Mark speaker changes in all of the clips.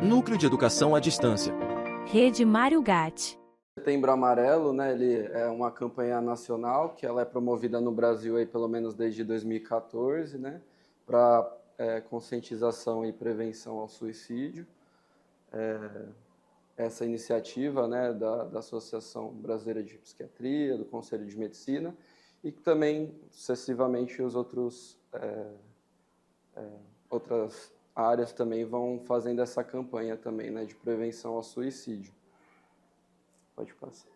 Speaker 1: Núcleo de Educação à Distância.
Speaker 2: Rede Mário Gatti.
Speaker 3: Setembro Amarelo, né, ele é uma campanha nacional que ela é promovida no Brasil aí pelo menos desde 2014, né, para conscientização e prevenção ao suicídio. Essa iniciativa, né, da Associação Brasileira de Psiquiatria, do Conselho de Medicina, e que também, sucessivamente, os outras áreas também vão fazendo essa campanha também, né, de prevenção ao suicídio. Pode passar.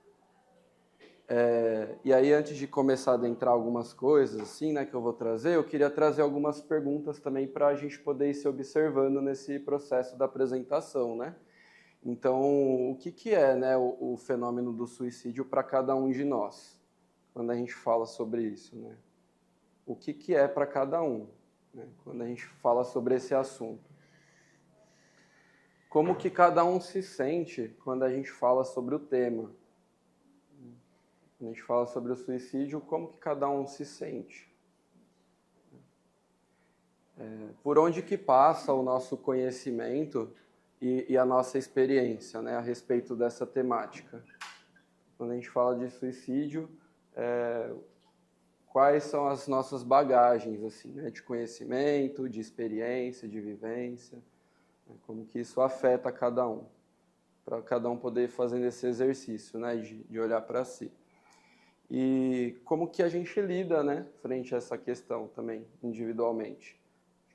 Speaker 3: E aí, antes de começar a adentrar algumas coisas assim, né, que eu vou trazer, eu queria trazer algumas perguntas também para a gente poder ir se observando nesse processo da apresentação, né? Então, o que é, né, o fenômeno do suicídio para cada um de nós, quando a gente fala sobre isso, né? O que é para cada um, né, quando a gente fala sobre esse assunto? Como que cada um se sente quando a gente fala sobre o tema? Quando a gente fala sobre o suicídio, como que cada um se sente? Por onde que passa o nosso conhecimento e a nossa experiência, né, a respeito dessa temática? Quando a gente fala de suicídio, quais são as nossas bagagens, assim, né, de conhecimento, de experiência, de vivência, né, como que isso afeta cada um, para cada um poder fazer esse exercício, né, de olhar para si. E como que a gente lida, né, frente a essa questão também, individualmente.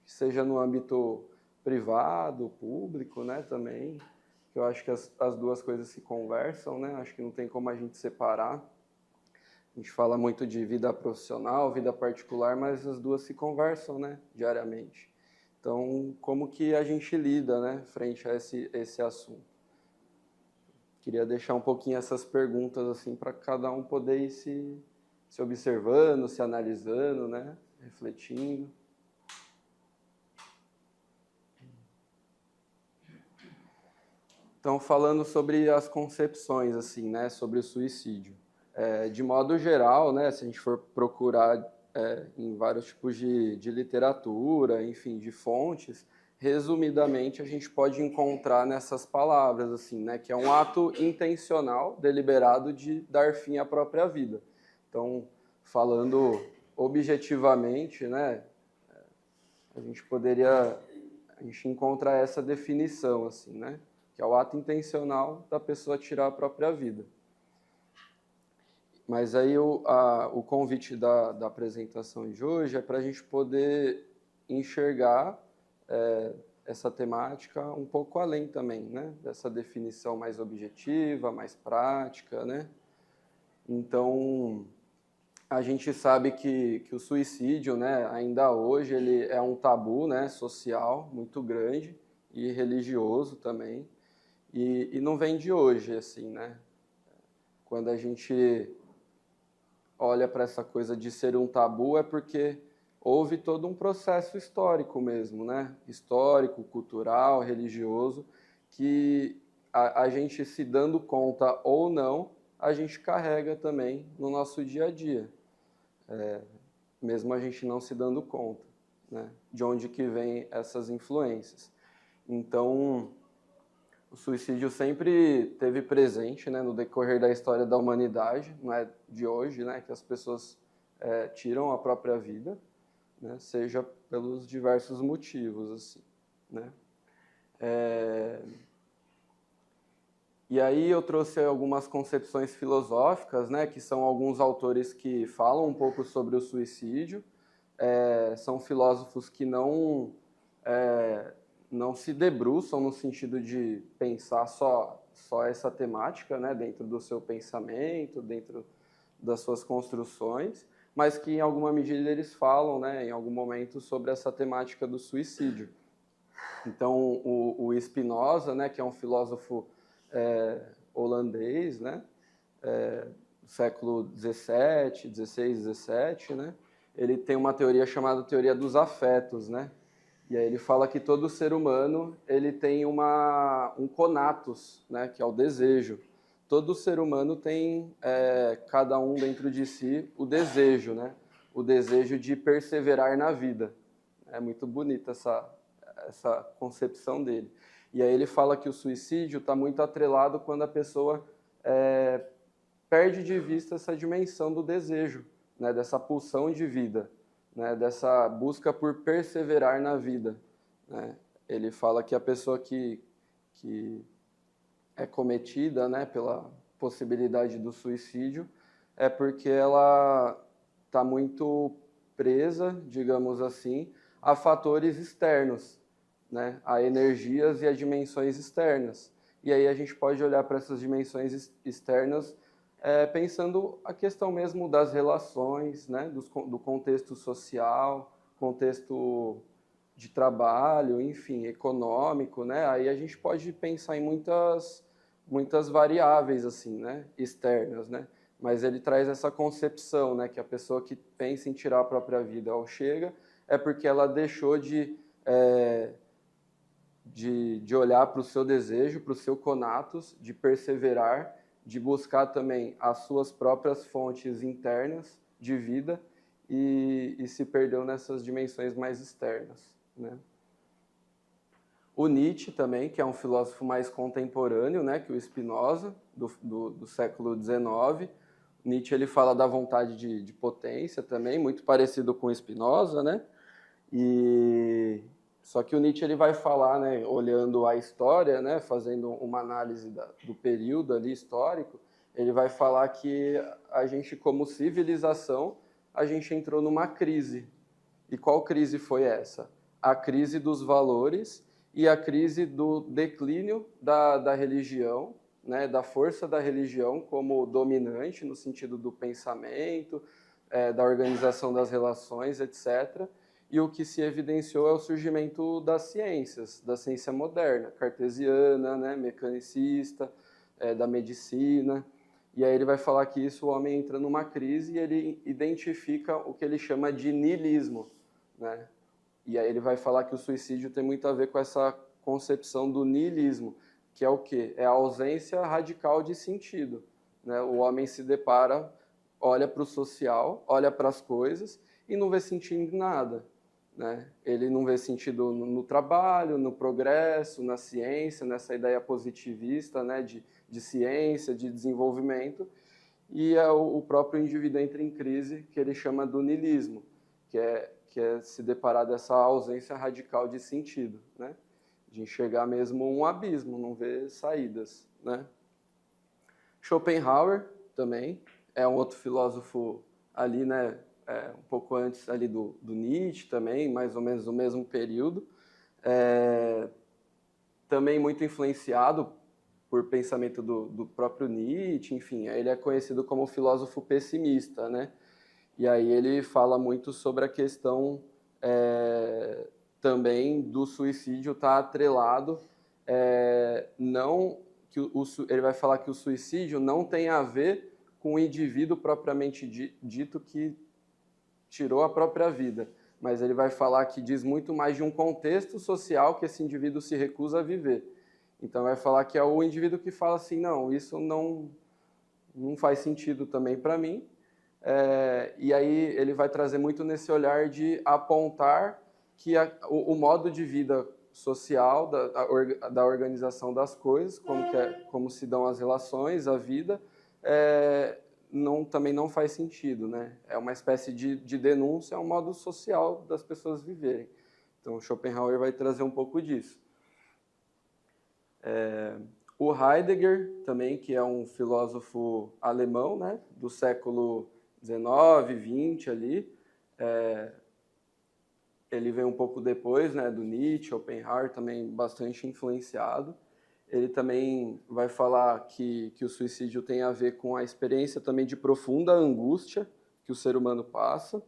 Speaker 3: Seja no âmbito privado, público, né, também, que eu acho que as duas coisas se conversam, né, acho que não tem como a gente separar. A gente fala muito de vida profissional, vida particular, mas as duas se conversam, né, diariamente. Então, como que a gente lida, né, frente a esse assunto? Queria deixar um pouquinho essas perguntas assim para cada um poder ir se observando, se analisando, né, refletindo. Então, falando sobre as concepções, assim, né, sobre o suicídio. De modo geral, né, se a gente for procurar em vários tipos de literatura, enfim, de fontes, resumidamente a gente pode encontrar nessas palavras, assim, né, que é um ato intencional, deliberado de dar fim à própria vida. Então, falando objetivamente, né, a gente encontra essa definição, assim, né, que é o ato intencional da pessoa tirar a própria vida. Mas aí o convite da apresentação de hoje é para a gente poder enxergar essa temática um pouco além também, né? Dessa definição mais objetiva, mais prática, né? Então, a gente sabe que o suicídio, né, ainda hoje, ele é um tabu, né, social muito grande e religioso também. E não vem de hoje, assim, né? Quando a gente olha para essa coisa de ser um tabu, é porque houve todo um processo histórico mesmo, né? Histórico, cultural, religioso, que a gente se dando conta ou não, a gente carrega também no nosso dia a dia. Mesmo a gente não se dando conta, né? De onde que vem essas influências. Então, o suicídio sempre teve presente, né, no decorrer da história da humanidade, não é de hoje, né, que as pessoas tiram a própria vida, né, seja pelos diversos motivos, assim, né. E aí eu trouxe algumas concepções filosóficas, né, que são alguns autores que falam um pouco sobre o suicídio, são filósofos que não se debruçam no sentido de pensar só essa temática, né, dentro do seu pensamento, dentro das suas construções, mas que em alguma medida eles falam, né, em algum momento, sobre essa temática do suicídio. Então, o Spinoza, né, que é um filósofo holandês, né, do século XVII, XVI, XVII, né, ele tem uma teoria chamada teoria dos afetos, né. E aí ele fala que todo ser humano ele tem um conatus, né, que é o desejo. Todo ser humano tem, cada um dentro de si, o desejo, né, o desejo de perseverar na vida. É muito bonita essa concepção dele. E aí ele fala que o suicídio está muito atrelado quando a pessoa perde de vista essa dimensão do desejo, né, dessa pulsão de vida, né, dessa busca por perseverar na vida, né. Ele fala que a pessoa que é cometida, né, pela possibilidade do suicídio é porque ela está muito presa, digamos assim, a fatores externos, né, a energias e a dimensões externas. E aí a gente pode olhar para essas dimensões externas pensando a questão mesmo das relações, né, do contexto social, contexto de trabalho, enfim, econômico, né? Aí a gente pode pensar em muitas variáveis assim, né, externas, né? Mas ele traz essa concepção, né, que a pessoa que pensa em tirar a própria vida ao chega é porque ela deixou de olhar para o seu desejo, para o seu conatus, de perseverar, de buscar também as suas próprias fontes internas de vida e se perdeu nessas dimensões mais externas, né? O Nietzsche também, que é um filósofo mais contemporâneo, né, que o Spinoza, do século XIX. Nietzsche ele fala da vontade de potência também, muito parecido com o Spinoza, né? Só que o Nietzsche ele vai falar, né, olhando a história, né, fazendo uma análise do período ali histórico, ele vai falar que a gente, como civilização, a gente entrou numa crise. E qual crise foi essa? A crise dos valores e a crise do declínio da religião, né, da força da religião como dominante no sentido do pensamento, da organização das relações, etc., e o que se evidenciou é o surgimento das ciências, da ciência moderna, cartesiana, né, mecanicista, da medicina. E aí ele vai falar que isso, o homem entra numa crise e ele identifica o que ele chama de niilismo, né? E aí ele vai falar que o suicídio tem muito a ver com essa concepção do niilismo, que é o quê? É a ausência radical de sentido, né? O homem se depara, olha para o social, olha para as coisas e não vê sentido em nada, né? Ele não vê sentido no trabalho, no progresso, na ciência, nessa ideia positivista, né, de ciência, de desenvolvimento, e o próprio indivíduo entra em crise, que ele chama do niilismo, que é se deparar dessa ausência radical de sentido, né? De enxergar mesmo um abismo, não ver saídas, né? Schopenhauer também é um outro filósofo ali, né, um pouco antes ali do Nietzsche também, mais ou menos no mesmo período, também muito influenciado por pensamento do próprio Nietzsche, enfim, ele é conhecido como filósofo pessimista, né? E aí ele fala muito sobre a questão também do suicídio estar atrelado, ele vai falar que o suicídio não tem a ver com o indivíduo propriamente dito que tirou a própria vida, mas ele vai falar que diz muito mais de um contexto social que esse indivíduo se recusa a viver. Então vai falar que é o indivíduo que fala assim, não, isso não faz sentido também para mim. E aí ele vai trazer muito nesse olhar de apontar que o modo de vida social, da organização das coisas, como se dão as relações, a vida, também não faz sentido, né? É uma espécie de denúncia a um modo social das pessoas viverem. Então Schopenhauer vai trazer um pouco disso. O Heidegger também, que é um filósofo alemão, né, do século XIX, XX ali, ele vem um pouco depois, né, do Nietzsche, Schopenhauer, também bastante influenciado. Ele também vai falar que o suicídio tem a ver com a experiência também de profunda angústia que o ser humano passa.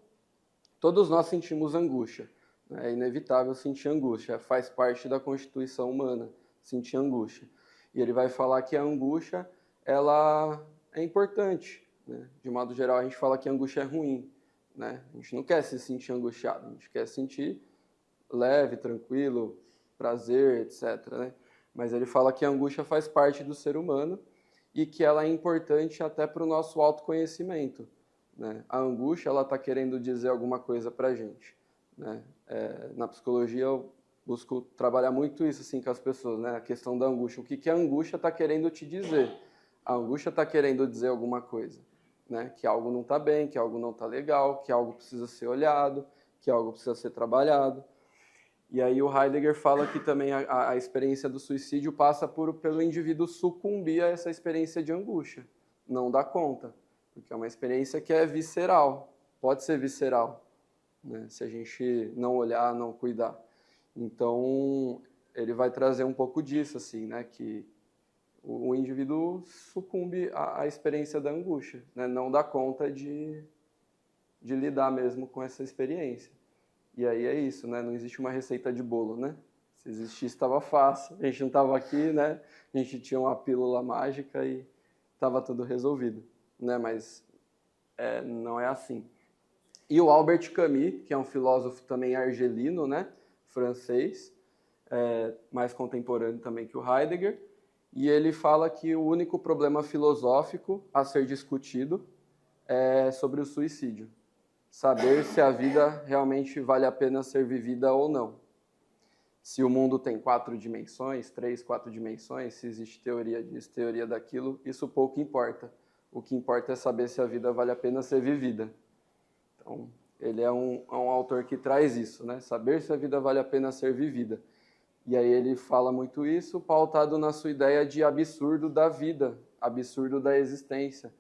Speaker 3: Todos nós sentimos angústia, né? É inevitável sentir angústia, faz parte da constituição humana, sentir angústia. E ele vai falar que a angústia, ela é importante, né? De modo geral, a gente fala que a angústia é ruim, né? A gente não quer se sentir angustiado, a gente quer sentir leve, tranquilo, prazer, etc., né? Mas ele fala que a angústia faz parte do ser humano e que ela é importante até para o nosso autoconhecimento, né? A angústia, ela está querendo dizer alguma coisa para a gente, né? Na psicologia, busco trabalhar muito isso assim com as pessoas, né? A questão da angústia. O que a angústia está querendo te dizer? A angústia está querendo dizer alguma coisa, né? Que algo não está bem, que algo não está legal, que algo precisa ser olhado, que algo precisa ser trabalhado. E aí o Heidegger fala que também a experiência do suicídio passa pelo indivíduo sucumbir a essa experiência de angústia, não dá conta, porque é uma experiência que é visceral, pode ser visceral, né? Se a gente não olhar, não cuidar. Então, ele vai trazer um pouco disso, assim, né? Que o indivíduo sucumbe à experiência da angústia, né? Não dá conta de lidar mesmo com essa experiência. E aí é isso, né? Não existe uma receita de bolo, né? Se existisse, estava fácil. A gente não estava aqui, né? A gente tinha uma pílula mágica e estava tudo resolvido, né? Mas não é assim. E o Albert Camus, que é um filósofo também argelino, né? Francês, mais contemporâneo também que o Heidegger, e ele fala que o único problema filosófico a ser discutido é sobre o suicídio. Saber se a vida realmente vale a pena ser vivida ou não. Se o mundo tem 4 dimensões, 3, 4 dimensões, se existe teoria disso, teoria daquilo, isso pouco importa. O que importa é saber se a vida vale a pena ser vivida. Então, ele é um autor que traz isso, né? Saber se a vida vale a pena ser vivida. E aí ele fala muito isso, pautado na sua ideia de absurdo da vida, absurdo da existência.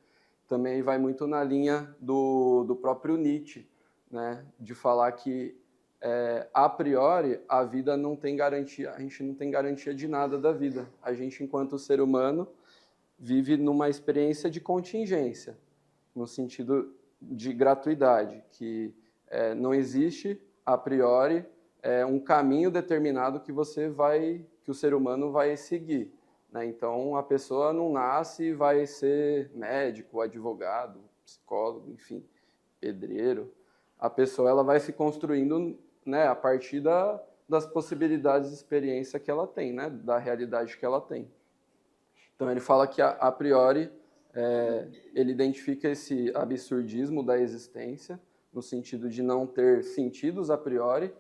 Speaker 3: Também vai muito na linha do próprio Nietzsche, né? De falar que, a priori, a vida não tem garantia, a gente não tem garantia de nada da vida. A gente, enquanto ser humano, vive numa experiência de contingência, no sentido de gratuidade, que não existe, a priori, um caminho determinado que que o ser humano vai seguir, né? Então, a pessoa não nasce e vai ser médico, advogado, psicólogo, enfim, pedreiro. A pessoa ela vai se construindo, né, a partir das possibilidades de experiência que ela tem, né, da realidade que ela tem. Então, ele fala que, a priori, ele identifica esse absurdismo da existência, no sentido de não ter sentidos a priori.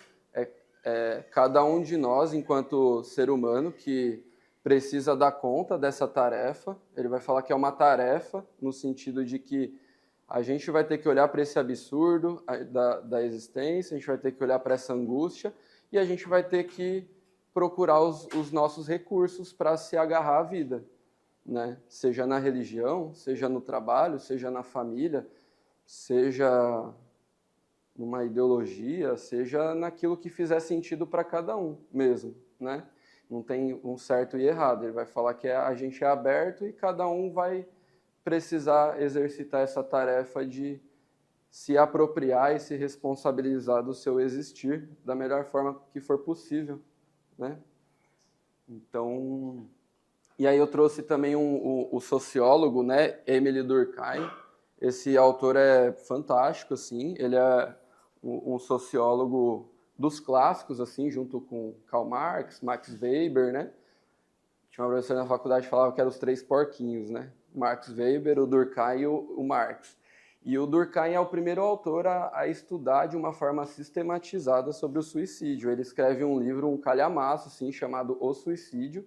Speaker 3: Cada um de nós, enquanto ser humano, que precisa dar conta dessa tarefa. Ele vai falar que é uma tarefa, no sentido de que a gente vai ter que olhar para esse absurdo da existência, a gente vai ter que olhar para essa angústia, e a gente vai ter que procurar os nossos recursos para se agarrar à vida, né? Seja na religião, seja no trabalho, seja na família, seja numa ideologia, seja naquilo que fizer sentido para cada um mesmo, né? Não tem um certo e errado. Ele vai falar que a gente é aberto e cada um vai precisar exercitar essa tarefa de se apropriar e se responsabilizar do seu existir da melhor forma que for possível, né? Então, e aí eu trouxe também o sociólogo, né, Émile Durkheim. Esse autor é fantástico, assim. Ele é um sociólogo dos clássicos, assim, junto com Karl Marx, Max Weber, né? Tinha uma professora na faculdade que falava que eram os 3 porquinhos, né? Max Weber, o Durkheim e o Marx. E o Durkheim é o primeiro autor a estudar de uma forma sistematizada sobre o suicídio. Ele escreve um livro, um calhamaço, assim, chamado O Suicídio.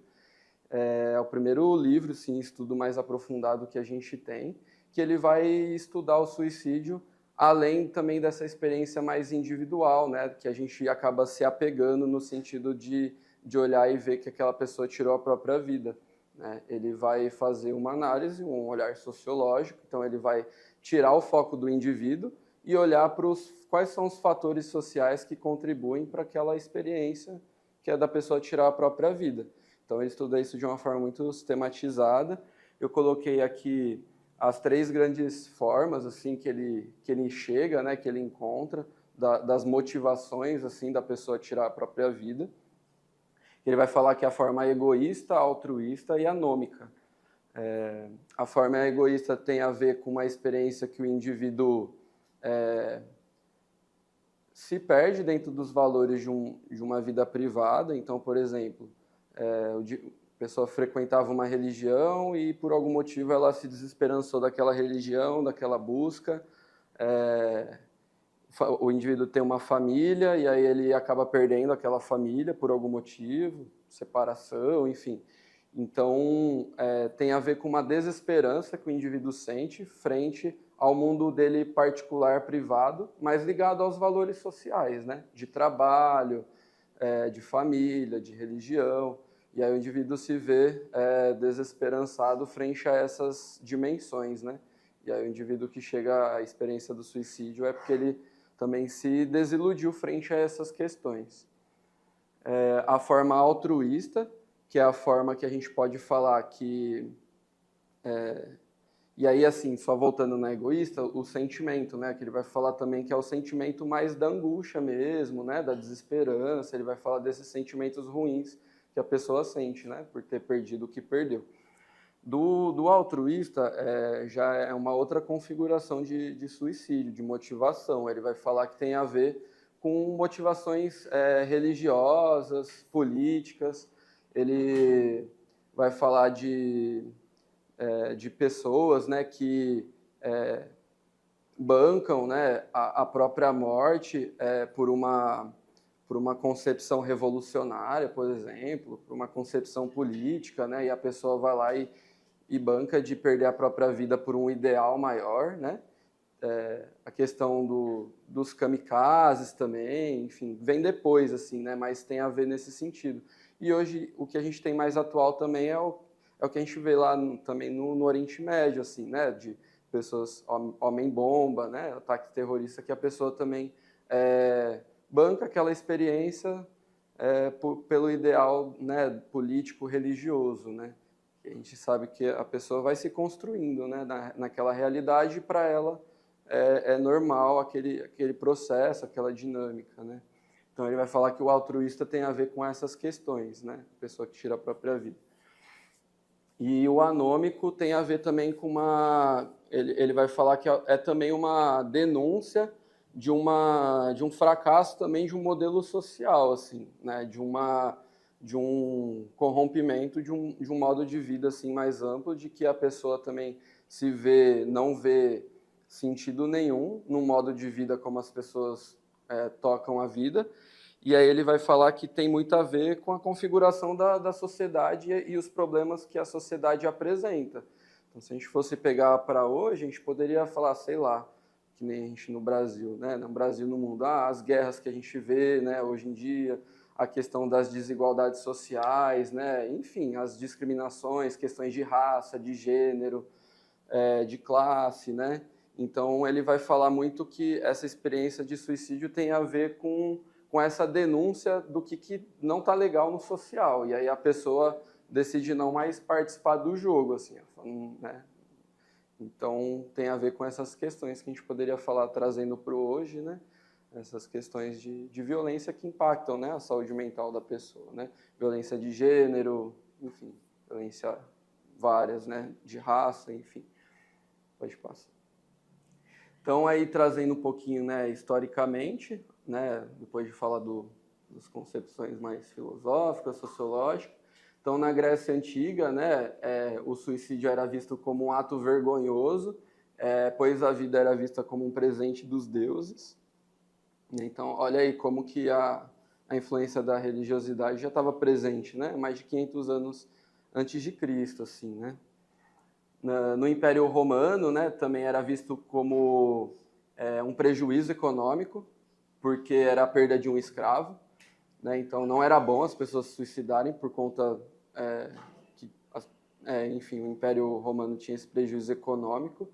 Speaker 3: É o primeiro livro, assim, estudo mais aprofundado que a gente tem, que ele vai estudar o suicídio além também dessa experiência mais individual, né, que a gente acaba se apegando no sentido de olhar e ver que aquela pessoa tirou a própria vida, né? Ele vai fazer uma análise, um olhar sociológico, então ele vai tirar o foco do indivíduo e olhar para quais são os fatores sociais que contribuem para aquela experiência que é da pessoa tirar a própria vida. Então ele estuda isso de uma forma muito sistematizada. Eu coloquei aqui as 3 grandes formas assim que ele enxerga, né, que ele encontra das motivações assim da pessoa tirar a própria vida. Ele vai falar que a forma egoísta, altruísta e anômica. A forma egoísta tem a ver com uma experiência que o indivíduo se perde dentro dos valores de uma vida privada. Então, por exemplo, a pessoa frequentava uma religião e, por algum motivo, ela se desesperançou daquela religião, daquela busca, o indivíduo tem uma família e aí ele acaba perdendo aquela família por algum motivo, separação, enfim. Então, tem a ver com uma desesperança que o indivíduo sente frente ao mundo dele particular, privado, mas ligado aos valores sociais, né? De trabalho, de família, de religião. E aí o indivíduo se vê desesperançado frente a essas dimensões, né? E aí o indivíduo que chega à experiência do suicídio é porque ele também se desiludiu frente a essas questões. A forma altruísta, que é a forma que a gente pode falar que... E aí, assim, só voltando na egoísta, o sentimento, né? Que ele vai falar também que é o sentimento mais da angústia mesmo, né? Da desesperança, ele vai falar desses sentimentos ruins que a pessoa sente, né? Por ter perdido o que perdeu. Do altruísta, já é uma outra configuração de suicídio, de motivação. Ele vai falar que tem a ver com motivações religiosas, políticas. Ele vai falar de pessoas, né, que bancam, né, a própria morte por uma concepção revolucionária, por exemplo, por uma concepção política, né, e a pessoa vai lá e banca de perder a própria vida por um ideal maior, né? A questão dos kamikazes também, enfim, vem depois, assim, né? Mas tem a ver nesse sentido. E hoje o que a gente tem mais atual também é o que a gente vê lá também no Oriente Médio, assim, né? De pessoas, homem-bomba, né? Ataque terrorista, que a pessoa também banca aquela experiência pelo ideal, né? Político, religioso, né? A gente sabe que a pessoa vai se construindo, né, naquela realidade, e para ela é normal aquele processo, aquela dinâmica, né? Então ele vai falar que o altruísta tem a ver com essas questões, né? A pessoa que tira a própria vida. E o anômico tem a ver também com ele vai falar que é também uma denúncia de um fracasso também de um modelo social, assim, né? De um corrompimento de um modo de vida assim mais amplo, de que a pessoa também não vê sentido nenhum no modo de vida como as pessoas tocam a vida. E aí ele vai falar que tem muito a ver com a configuração da sociedade e os problemas que a sociedade apresenta. Então, se a gente fosse pegar para hoje, a gente poderia falar, sei lá, que nem a gente no Brasil, né? No Brasil, no mundo, as guerras que a gente vê, né, hoje em dia, a questão das desigualdades sociais, né? Enfim, as discriminações, questões de raça, de gênero, de classe, né? Então, ele vai falar muito que essa experiência de suicídio tem a ver com essa denúncia do que não está legal no social. E aí a pessoa decide não mais participar do jogo, assim, né? Então, tem a ver com essas questões que a gente poderia falar trazendo para o hoje, né? Essas questões de violência que impactam, né, a saúde mental da pessoa, né? Violência de gênero, enfim, violência várias, né, de raça, enfim. Pode passar. Então, aí trazendo um pouquinho, né, historicamente, né, depois de falar das concepções mais filosóficas, sociológicas. Então, na Grécia Antiga, né, o suicídio era visto como um ato vergonhoso, pois a vida era vista como um presente dos deuses. Então, olha aí como que a influência da religiosidade já estava presente, né? Mais de 500 anos antes de Cristo, assim, né? No Império Romano, né, também era visto como um prejuízo econômico, porque era a perda de um escravo, né? Então, não era bom as pessoas se suicidarem por conta que, enfim, o Império Romano tinha esse prejuízo econômico.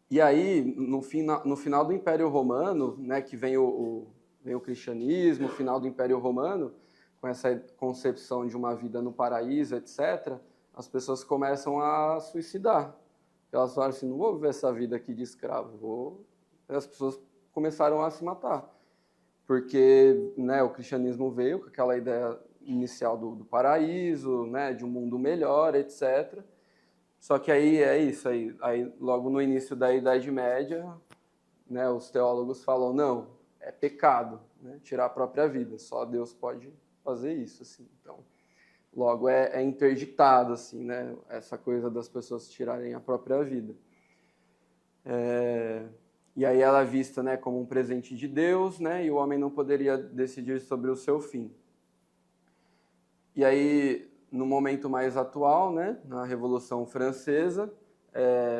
Speaker 3: E aí, no final do Império Romano, né, que vem o cristianismo, o final do Império Romano, com essa concepção de uma vida no paraíso, etc., as pessoas começam a suicidar. Elas falam assim, não vou viver essa vida aqui de escravo, As pessoas começaram a se matar. Porque, né, o cristianismo veio com aquela ideia inicial do paraíso, né, de um mundo melhor, etc., só que aí é isso, aí logo no início da Idade Média, né, os teólogos falam, não, é pecado, né, tirar a própria vida, só Deus pode fazer isso, assim. Então, logo é interditado, assim, né, essa coisa das pessoas tirarem a própria vida. E aí ela é vista, né, como um presente de Deus, né, e o homem não poderia decidir sobre o seu fim. E aí, no momento mais atual, né, na Revolução Francesa,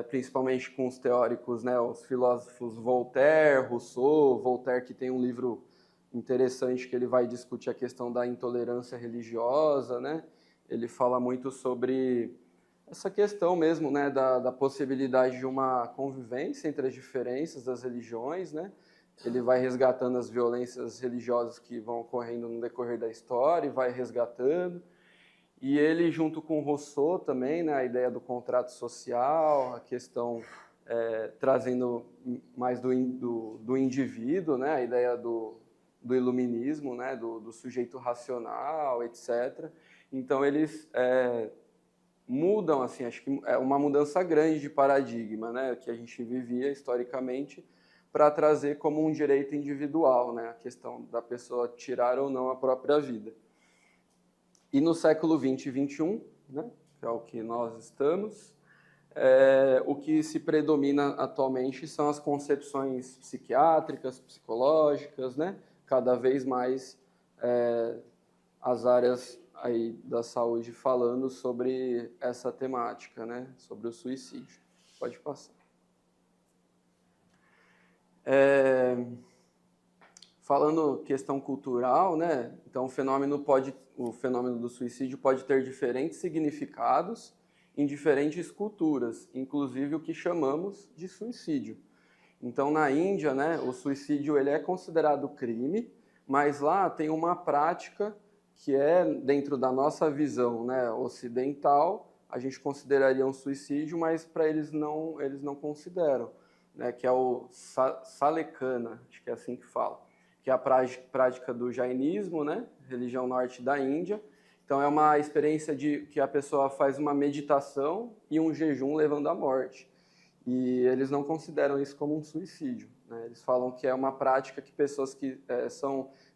Speaker 3: principalmente com os teóricos, né, os filósofos Voltaire, Rousseau, Voltaire que tem um livro interessante que ele vai discutir a questão da intolerância religiosa, né, ele fala muito sobre essa questão mesmo, né, da possibilidade de uma convivência entre as diferenças das religiões, né, ele vai resgatando as violências religiosas que vão ocorrendo no decorrer da história e vai resgatando. E ele, junto com Rousseau também, né, a ideia do contrato social, a questão trazendo mais do indivíduo, né, a ideia do iluminismo, né, do sujeito racional, etc. Então, eles mudam, assim, acho que é uma mudança grande de paradigma, né, que a gente vivia historicamente, para trazer como um direito individual, né, a questão da pessoa tirar ou não a própria vida. E no século XX e XXI, né, que é o que nós estamos, o que se predomina atualmente são as concepções psiquiátricas, psicológicas, né, cada vez mais as áreas aí da saúde falando sobre essa temática, né, sobre o suicídio. Pode passar. Falando questão cultural, né? Então o fenômeno do suicídio pode ter diferentes significados em diferentes culturas, inclusive o que chamamos de suicídio. Então na Índia, né, o suicídio ele é considerado crime, mas lá tem uma prática que é dentro da nossa visão, né, ocidental, a gente consideraria um suicídio, mas para eles não consideram, né, que é o Salekana, acho que é assim que fala, que é a prática do jainismo, né, religião norte da Índia. Então é uma experiência de que a pessoa faz uma meditação e um jejum levando à morte. E eles não consideram isso como um suicídio, né? Eles falam que é uma prática que pessoas que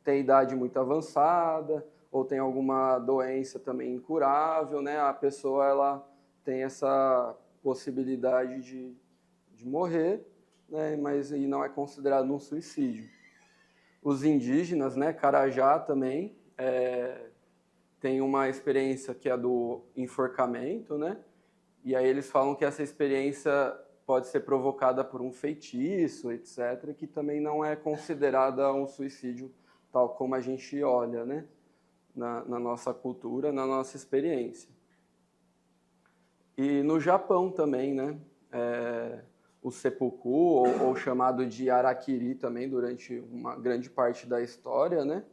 Speaker 3: têm idade muito avançada ou têm alguma doença também incurável, né, a pessoa ela tem essa possibilidade de morrer, né, mas e não é considerado um suicídio. Os indígenas, né, Carajá também, tem uma experiência que é do enforcamento, né, e aí eles falam que essa experiência pode ser provocada por um feitiço, etc., que também não é considerada um suicídio tal como a gente olha, né, na nossa cultura, na nossa experiência. E no Japão também, né, o seppuku, ou chamado de harakiri também, durante uma grande parte da história, né,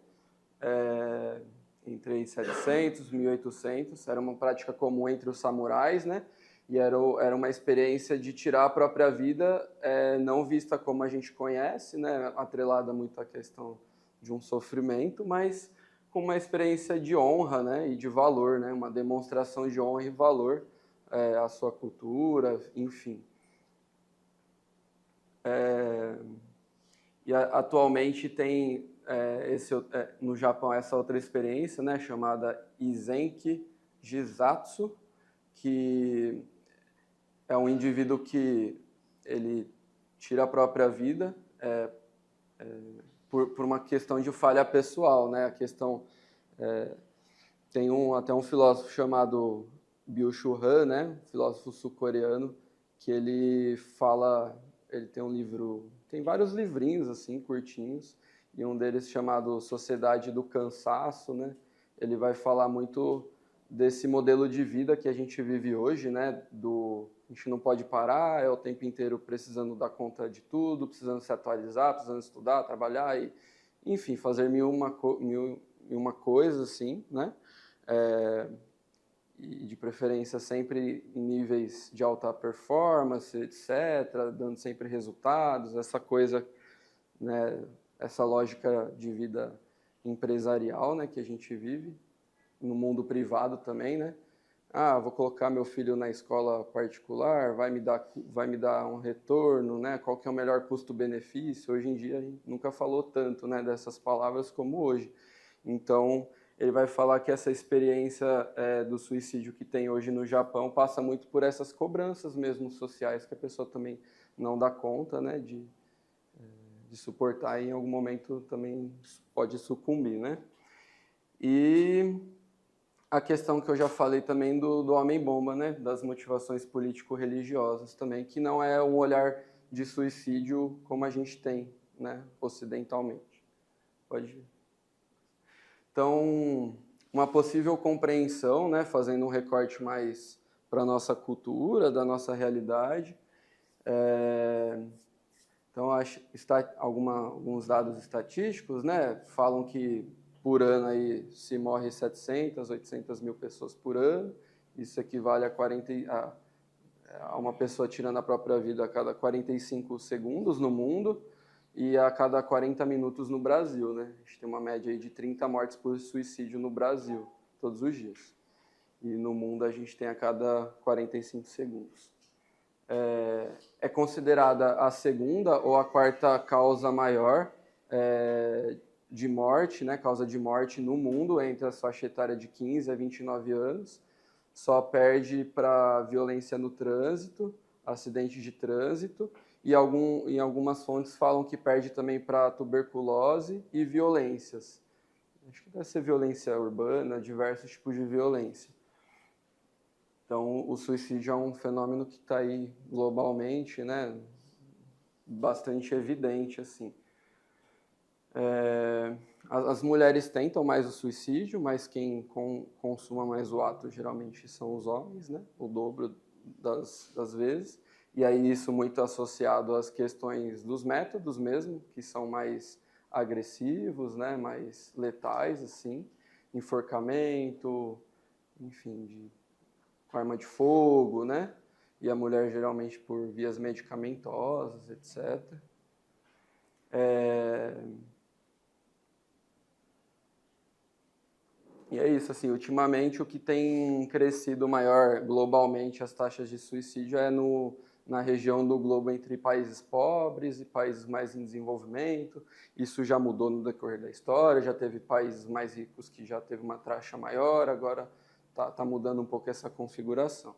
Speaker 3: entre 700 e 1800, era uma prática comum entre os samurais, né, e era uma experiência de tirar a própria vida, não vista como a gente conhece, né, atrelada muito à questão de um sofrimento, mas com uma experiência de honra, né, e de valor, né, uma demonstração de honra e valor à sua cultura, enfim. E atualmente tem no Japão essa outra experiência, né, chamada Izenki Jizatsu, que é um indivíduo que ele tira a própria vida por uma questão de falha pessoal, né? A questão tem até um filósofo chamado Byung-Chul Han, né? Filósofo sul-coreano, que ele tem um livro, tem vários livrinhos assim curtinhos, e um deles chamado Sociedade do Cansaço, né? Ele vai falar muito desse modelo de vida que a gente vive hoje, né? A gente não pode parar, é o tempo inteiro precisando dar conta de tudo, precisando se atualizar, precisando estudar, trabalhar e, enfim, fazer mil e uma coisa, assim, né? E de preferência sempre em níveis de alta performance, etc., dando sempre resultados, essa coisa, né? Essa lógica de vida empresarial, né? Que a gente vive, no mundo privado também, né? Vou colocar meu filho na escola particular, vai me dar um retorno, né? Qual que é o melhor custo-benefício? Hoje em dia a gente nunca falou tanto, né, dessas palavras como hoje. Então ele vai falar que essa experiência do suicídio que tem hoje no Japão passa muito por essas cobranças mesmo sociais que a pessoa também não dá conta, né, suportar e em algum momento também pode sucumbir, né? E a questão que eu já falei também do homem-bomba, né? Das motivações político-religiosas também, que não é um olhar de suicídio como a gente tem, né? Ocidentalmente. Pode ir. Então, uma possível compreensão, né? Fazendo um recorte mais para a nossa cultura, da nossa realidade. Então, alguns dados estatísticos, né? Falam que por ano aí se morre 700, 800 mil pessoas por ano. Isso equivale a uma pessoa tirando a própria vida a cada 45 segundos no mundo e a cada 40 minutos no Brasil, né? A gente tem uma média aí de 30 mortes por suicídio no Brasil, todos os dias. E no mundo a gente tem a cada 45 segundos. É considerada a segunda ou a quarta causa maior de morte, né, causa de morte no mundo entre a faixa etária de 15 a 29 anos. Só perde para violência no trânsito, acidente de trânsito, e em algumas fontes falam que perde também para tuberculose e violências. Acho que deve ser violência urbana, diversos tipos de violência. Então, o suicídio é um fenômeno que está aí globalmente, né, bastante evidente, assim. As mulheres tentam mais o suicídio, mas quem consuma mais o ato geralmente são os homens, né, o dobro das vezes. E aí isso muito associado às questões dos métodos mesmo, que são mais agressivos, né, mais letais, assim, enforcamento, enfim, com arma de fogo, né? E a mulher geralmente por vias medicamentosas, etc. E é isso, assim, ultimamente o que tem crescido maior globalmente as taxas de suicídio é na região do globo entre países pobres e países mais em desenvolvimento. Isso já mudou no decorrer da história, já teve países mais ricos que já teve uma taxa maior, agora tá mudando um pouco essa configuração.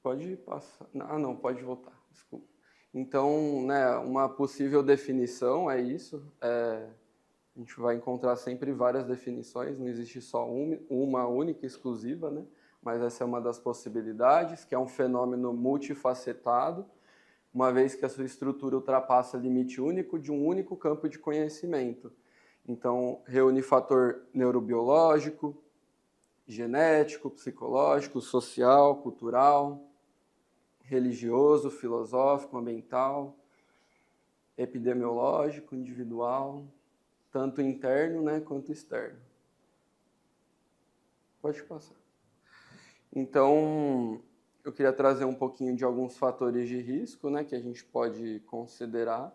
Speaker 3: Pode passar. Ah, não, pode voltar, desculpa. Então, né, uma possível definição é isso. A gente vai encontrar sempre várias definições, não existe só uma única, exclusiva, né? Mas essa é uma das possibilidades, que é um fenômeno multifacetado, uma vez que a sua estrutura ultrapassa o limite único de um único campo de conhecimento. Então, reúne fator neurobiológico, genético, psicológico, social, cultural, religioso, filosófico, ambiental, epidemiológico, individual, tanto interno, né, quanto externo. Pode passar. Então, eu queria trazer um pouquinho de alguns fatores de risco, né, que a gente pode considerar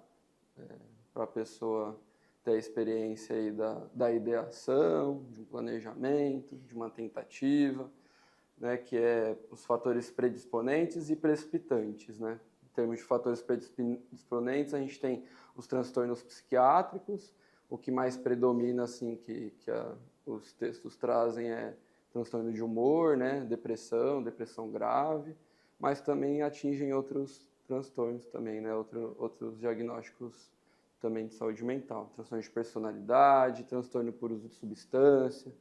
Speaker 3: para a pessoa ter a experiência aí da ideação, de um planejamento, de uma tentativa, né, que é os fatores predisponentes e precipitantes, né? Em termos de fatores predisponentes, a gente tem os transtornos psiquiátricos, o que mais predomina, assim, os textos trazem é transtorno de humor, né, depressão grave, mas também atingem outros transtornos também, né, outros diagnósticos também de saúde mental, transtorno de personalidade, transtorno por uso de substância.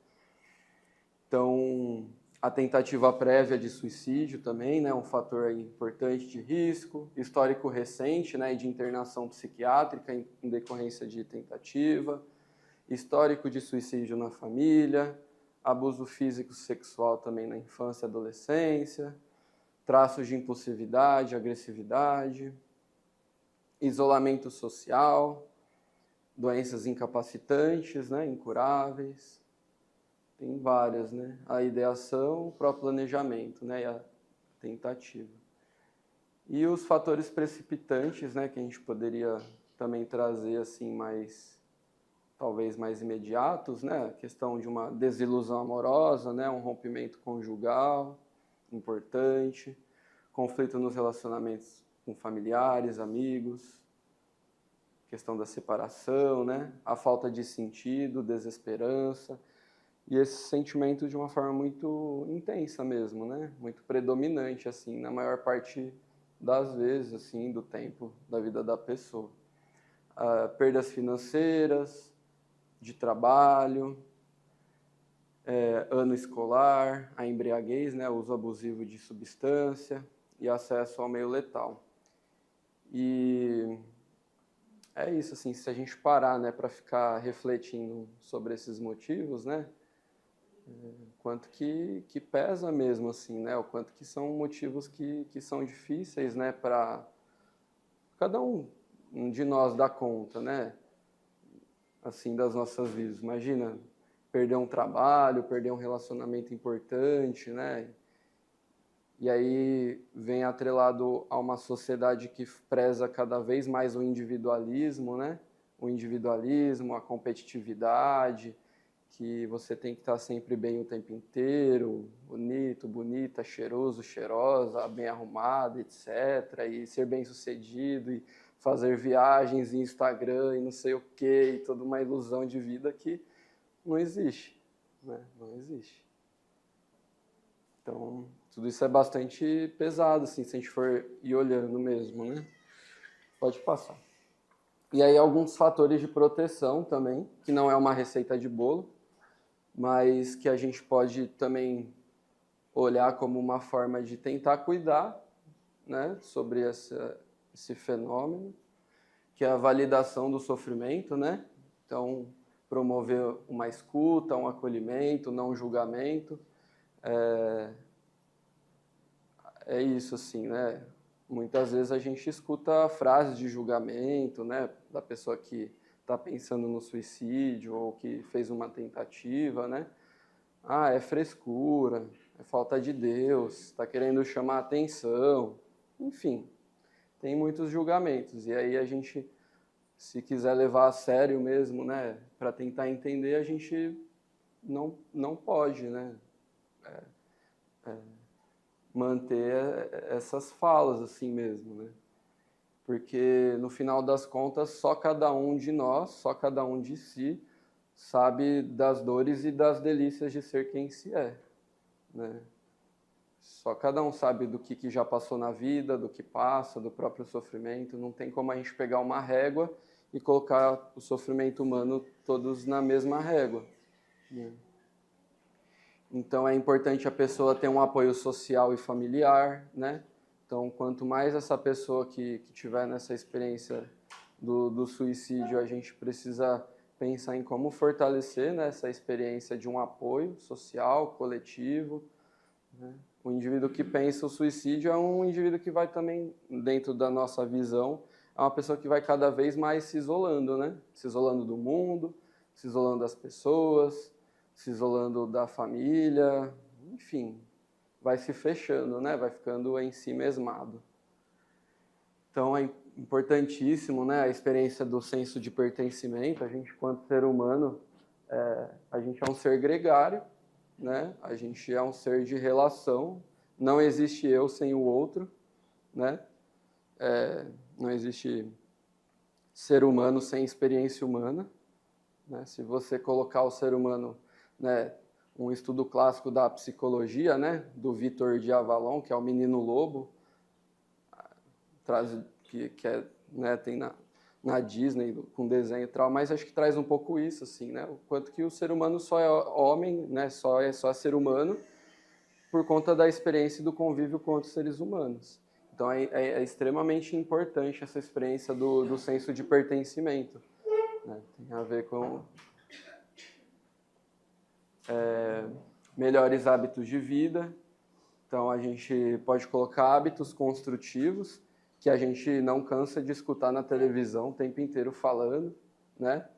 Speaker 3: Então, a tentativa prévia de suicídio também, né, um fator importante de risco, histórico recente, né, de internação psiquiátrica em decorrência de tentativa, histórico de suicídio na família, abuso físico sexual também na infância e adolescência, traços de impulsividade, agressividade, isolamento social, doenças incapacitantes, né, incuráveis. Tem várias, né? A ideação, o próprio planejamento, né, e a tentativa. E os fatores precipitantes, né, que a gente poderia também trazer assim talvez mais imediatos, né? A questão de uma desilusão amorosa, né, um rompimento conjugal importante, conflito nos relacionamentos com familiares, amigos, questão da separação, né, a falta de sentido, desesperança, e esse sentimento de uma forma muito intensa mesmo, né, muito predominante, assim, na maior parte das vezes, assim, do tempo da vida da pessoa. Perdas financeiras, de trabalho, ano escolar, a embriaguez, né, o uso abusivo de substância e acesso ao meio letal. E é isso, assim, se a gente parar, né, para ficar refletindo sobre esses motivos, né, quanto que pesa mesmo, assim, né, o quanto que são motivos que são difíceis, né, para cada um de nós dar conta, né, assim, das nossas vidas. Imagina perder um trabalho, perder um relacionamento importante, né, e aí vem atrelado a uma sociedade que preza cada vez mais o individualismo, né? O individualismo, a competitividade, que você tem que estar sempre bem o tempo inteiro, bonito, bonita, cheiroso, cheirosa, bem arrumado, etc. E ser bem-sucedido e fazer viagens em Instagram e não sei o quê, e toda uma ilusão de vida que não existe, né? Não existe. Então, tudo isso é bastante pesado, assim, se a gente for ir olhando mesmo, né? Pode passar. E aí, alguns fatores de proteção também, que não é uma receita de bolo, mas que a gente pode também olhar como uma forma de tentar cuidar, né, sobre esse fenômeno, que é a validação do sofrimento, né? Então, promover uma escuta, um acolhimento, não um julgamento. É isso, assim, né? Muitas vezes a gente escuta frases de julgamento, né, da pessoa que está pensando no suicídio ou que fez uma tentativa, né? Ah, é frescura, é falta de Deus, está querendo chamar atenção. Enfim, tem muitos julgamentos. E aí a gente, se quiser levar a sério mesmo, né, para tentar entender, a gente não pode, né? Manter essas falas assim mesmo, né? Porque no final das contas só cada um de nós, só cada um de si sabe das dores e das delícias de ser quem se é, né? Só cada um sabe do que já passou na vida, do que passa, do próprio sofrimento. Não tem como a gente pegar uma régua e colocar o sofrimento humano todos na mesma régua, né? Então, é importante a pessoa ter um apoio social e familiar, né? Então, quanto mais essa pessoa que tiver nessa experiência do suicídio, a gente precisa pensar em como fortalecer, né, essa experiência de um apoio social, coletivo, né? O indivíduo que pensa o suicídio é um indivíduo que vai também, dentro da nossa visão, é uma pessoa que vai cada vez mais se isolando, né? Se isolando do mundo, se isolando das pessoas, se isolando da família, enfim, vai se fechando, né? Vai ficando em si mesmado. Então é importantíssimo, né, a experiência do senso de pertencimento. A gente, quanto ser humano, a gente é um ser gregário, né? A gente é um ser de relação. Não existe eu sem o outro, né? Não existe ser humano sem experiência humana, né? Se você colocar o ser humano, né, um estudo clássico da psicologia, né, do Victor de Avalon, que é o Menino Lobo, que é, né, tem na Disney com desenho e tal, mas acho que traz um pouco isso, assim, né, o quanto que o ser humano só é homem, né, só é ser humano por conta da experiência e do convívio com outros seres humanos. Então é extremamente importante essa experiência do senso de pertencimento, né? Tem a ver com melhores hábitos de vida. Então, a gente pode colocar hábitos construtivos, que a gente não cansa de escutar na televisão o tempo inteiro falando, né?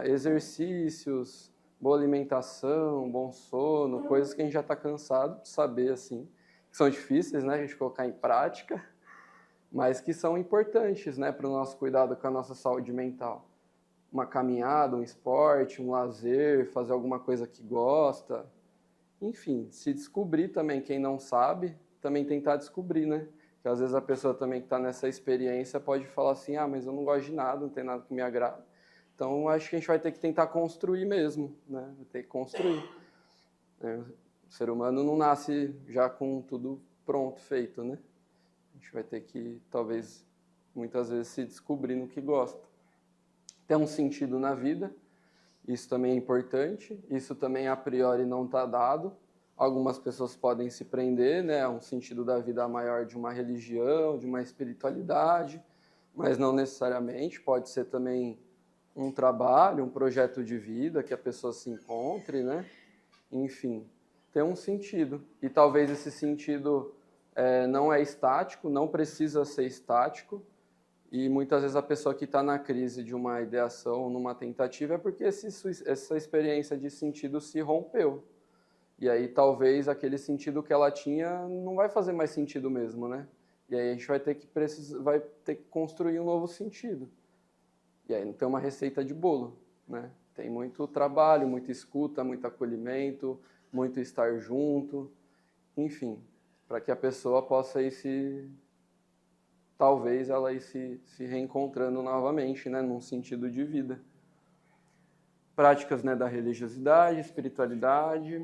Speaker 3: Exercícios, boa alimentação, bom sono, coisas que a gente já está cansado de saber, assim, que são difíceis, né, a gente colocar em prática, mas que são importantes, né, para o nosso cuidado com a nossa saúde mental. Uma caminhada, um esporte, um lazer, fazer alguma coisa que gosta. Enfim, se descobrir também, quem não sabe, também tentar descobrir, né? Porque às vezes a pessoa também que está nessa experiência pode falar assim, mas eu não gosto de nada, não tem nada que me agrada. Então, acho que a gente vai ter que tentar construir mesmo, né? Vai ter que construir. O ser humano não nasce já com tudo pronto, feito, né? A gente vai ter que, talvez, muitas vezes se descobrir no que gosta. Ter um sentido na vida, isso também é importante, isso também a priori não está dado. Algumas pessoas podem se prender, né, a um sentido da vida maior de uma religião, de uma espiritualidade, mas não necessariamente, pode ser também um trabalho, um projeto de vida que a pessoa se encontre, né? Enfim, tem um sentido. E talvez esse sentido não é estático, não precisa ser estático, e muitas vezes a pessoa que está na crise de uma ideação, numa tentativa, é porque essa experiência de sentido se rompeu. E aí talvez aquele sentido que ela tinha não vai fazer mais sentido mesmo, né? E aí a gente vai ter que construir um novo sentido. E aí não tem uma receita de bolo, né? Tem muito trabalho, muita escuta, muito acolhimento, muito estar junto, enfim, para que a pessoa possa ir talvez ela ir se reencontrando novamente, né, num sentido de vida. Práticas, né, da religiosidade, espiritualidade,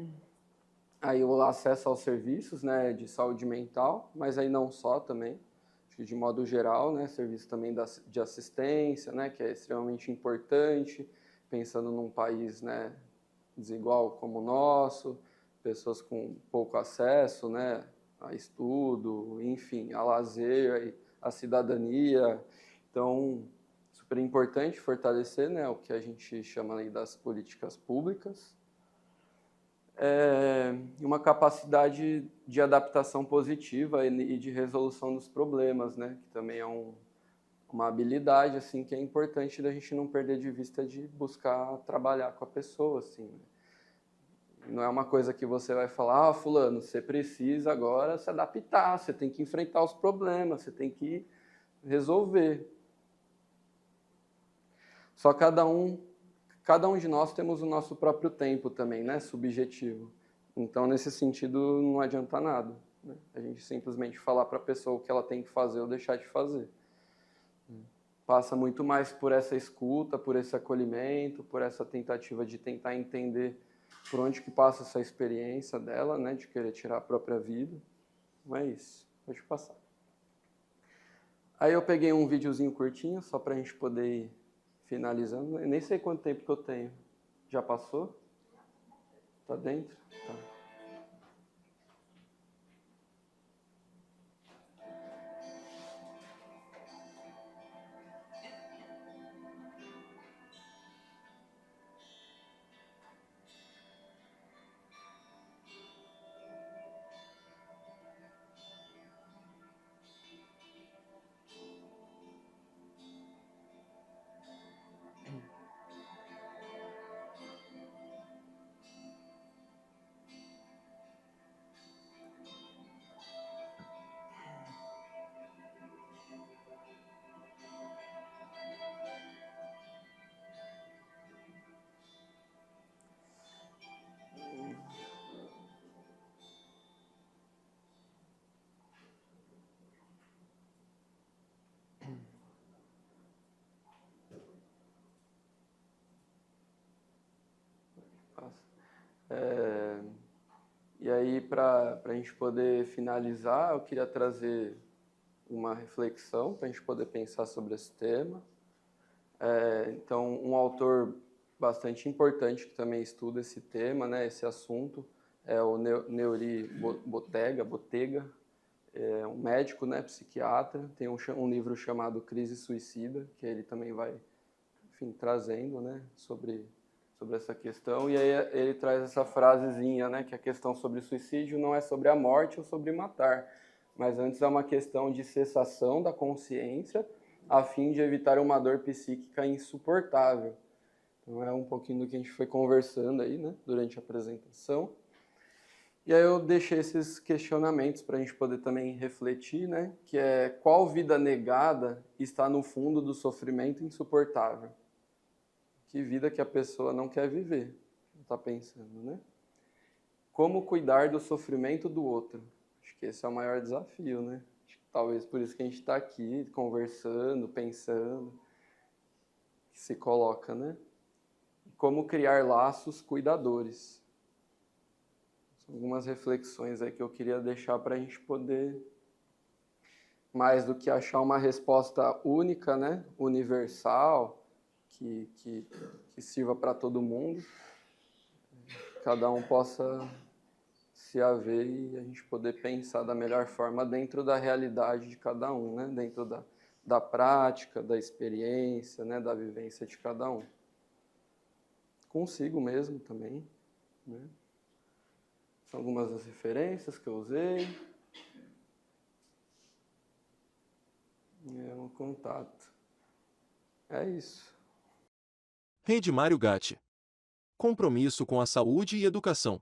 Speaker 3: aí o acesso aos serviços, né, de saúde mental, mas aí não só também, acho que de modo geral, né, serviço também de assistência, né, que é extremamente importante, pensando num país, né, desigual como o nosso, pessoas com pouco acesso, né, a estudo, enfim, a lazer, a cidadania. Então, super importante fortalecer, né, o que a gente chama aí das políticas públicas. Uma capacidade de adaptação positiva e de resolução dos problemas, né, que também é uma habilidade assim que é importante da gente não perder de vista, de buscar trabalhar com a pessoa, assim, né? Não é uma coisa que você vai falar, ah, fulano, você precisa agora se adaptar, você tem que enfrentar os problemas, você tem que resolver. Só cada um de nós temos o nosso próprio tempo também, né, subjetivo. Então, nesse sentido, não adianta nada, né? A gente simplesmente falar para a pessoa o que ela tem que fazer ou deixar de fazer. Passa muito mais por essa escuta, por esse acolhimento, por essa tentativa de tentar entender por onde que passa essa experiência dela, né, de querer tirar a própria vida. Não é isso. Pode passar. Aí eu peguei um videozinho curtinho, só para a gente poder ir finalizando. Eu nem sei quanto tempo que eu tenho. Já passou? Tá dentro? Tá. E aí, para a gente poder finalizar, eu queria trazer uma reflexão para a gente poder pensar sobre esse tema. Então, um autor bastante importante que também estuda esse tema, né, esse assunto, é o Neuri Botega, é um médico, né, psiquiatra, tem um livro chamado Crise Suicida, que ele também vai, enfim, trazendo, né, sobre essa questão, e aí ele traz essa frasezinha, né, que a questão sobre suicídio não é sobre a morte ou sobre matar, mas antes é uma questão de cessação da consciência a fim de evitar uma dor psíquica insuportável. Então é um pouquinho do que a gente foi conversando aí, né, durante a apresentação. E aí eu deixei esses questionamentos para a gente poder também refletir, né, que é: qual vida negada está no fundo do sofrimento insuportável? Que vida que a pessoa não quer viver, está pensando, né? Como cuidar do sofrimento do outro? Acho que esse é o maior desafio, né? Acho que talvez por isso que a gente está aqui conversando, pensando, que se coloca, né? Como criar laços cuidadores? São algumas reflexões aí que eu queria deixar para a gente poder mais do que achar uma resposta única, né, universal, que sirva para todo mundo, cada um possa se haver e a gente poder pensar da melhor forma dentro da realidade de cada um, né, dentro da prática, da experiência, né, da vivência de cada um. Consigo mesmo também, né? São algumas das referências que eu usei. É um contato. É isso.
Speaker 1: Rede Mário Gatti. Compromisso com a saúde e educação.